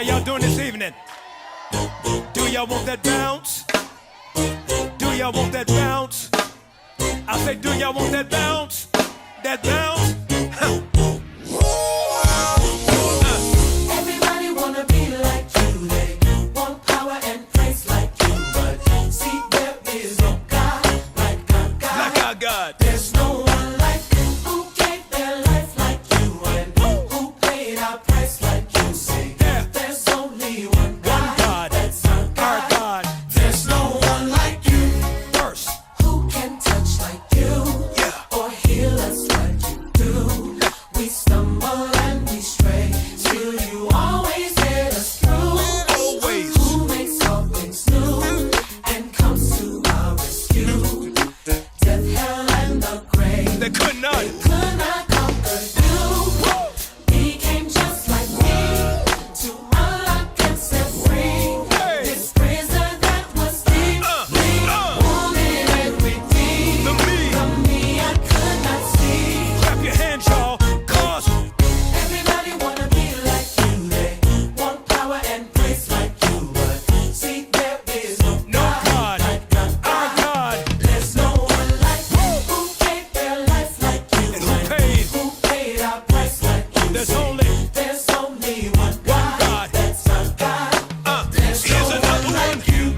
y'all doing this evening? Do y'all want that bounce? Do y'all want that bounce? I say, do y'all want that bounce? That bounce? Everybody wanna be like you. They want power and praise like you. But see, there is no God like our God. Like our God. There's no one like you who gave their life like you and who paid our price like you. Say, Yeah. there's only one God. God. That's our Our God. God. There's no one like you First. who can touch like you. Yeah. Or heal us like you do. We stumble and we stray, still you always get us through. Always. Who makes all things new and comes to our rescue? Death, hell, and the grave They could not. could not conquer you. He came just like me to unlock and set free. Hey. This prison that was deeply wounded and redeemed. The me. From me I could not see. Clap your hands, y'all. Cause Everybody wanna be like you. They want power and praise like you. But see, there is no no God God. like Our God. There's no one like you who gave their life like you. And who paid? Who paid our price like you. There's only There's only one God. God. That's our God. There's here's no another one one. like you.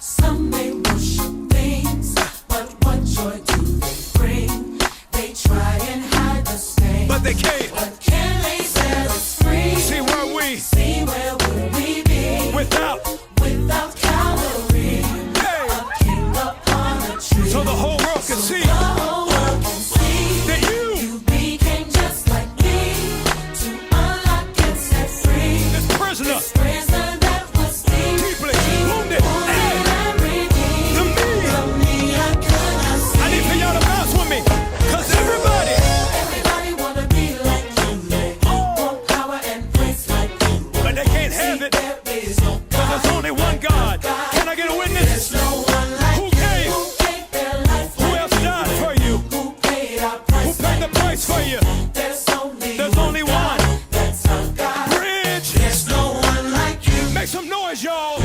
Some may worship things, but what joy do they bring? They try and hide the stain, But they can't. but can they set us free? See where we See where would we be without. without Calvary? Hey. A king upon a tree, So the whole world can see the whole world can see that you, you became just like me to unlock and set free. this prisoner, This prison that was deeply wounded. Hey. and redeemed. The me. From me I could not see. I need for y'all to bounce with me. Cause everybody. Everybody wanna be like you. They want power and praise like you. But they can't have it. There is no Cause God. there's only one God. Can I get a witness? There's no one like Who you. came? Who gave their life Who like else died for you? Who paid our Who price paid the like price for you? There's only one. That's our God. Bridge. There's no one like you. Make some noise, y'all.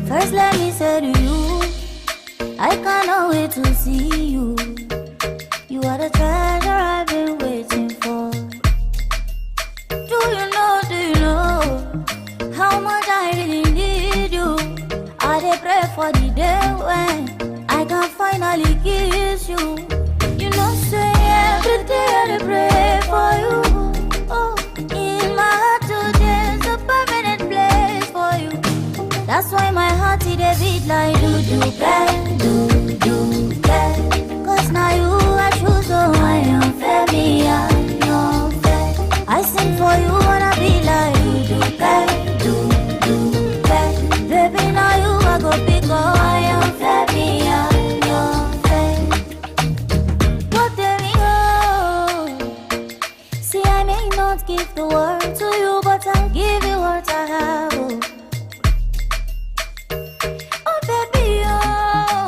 First, let me say to you, I cannot wait to see you. You are the treasure I've been waiting for. Do you know how much I really need you? I dey pray for the day when I can finally kiss you. You know, say every day I dey pray for you. Oh, in my heart today's a permanent place for you. That's why my heart it a beat like do. Cause now you I choose, so I am fair, me I am fair. I sing for you wanna be like do. Baby now you I go pick up, I am fair, me I am fair. What there we go. See I may not give the world to you, but I'll give you what I have. Oh baby, oh.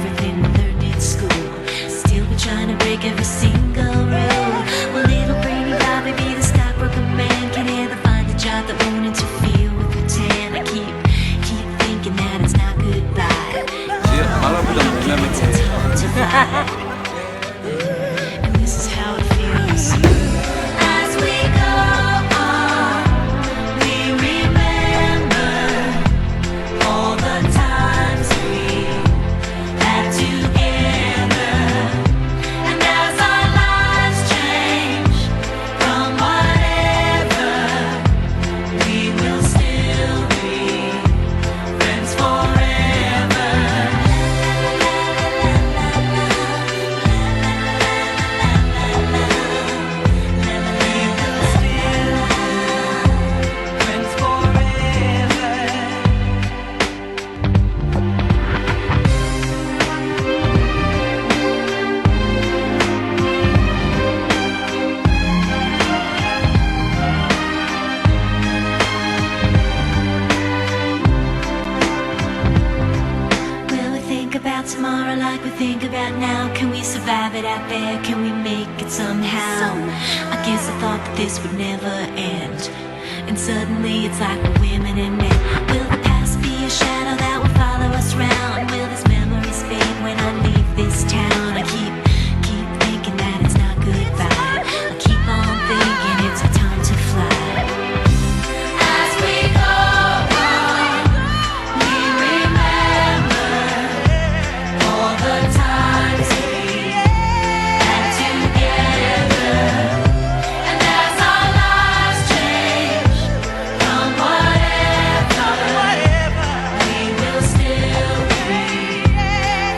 everything we learned in school. Still we're trying to break every single rule. Well, little brainy Bobby be the stockbroker man. Can ever find a job that won't interfere with the tan. I keep thinking that it's not goodbye. It's time to fly. And this is how it feels. As we go on, we remember all the times we had together. And as our lives change from whatever, we will still be friends forever. Friends forever. Will we think about tomorrow like we think about now? Can we survive it out there? Can we make it somehow? I guess I thought that this would never end. And suddenly it's like we're women and men. Will the past be a shadow that will follow us round? Will these memories fade when I leave this town? I keep thinking that it's not goodbye. I keep on thinking it's our time to fly. As we go on, we remember all the times we had together. And as our lives change from whatever, we will still be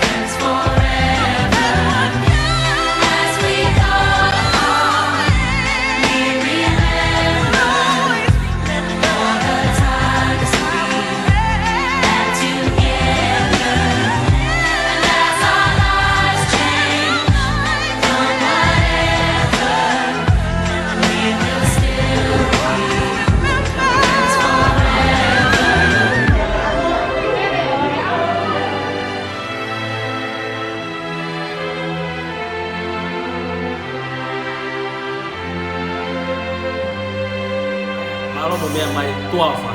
friends forever. As we go on, we remember all the times we had together. And as our lives change from whatever, we will still be friends forever. Malo mo may may tua fa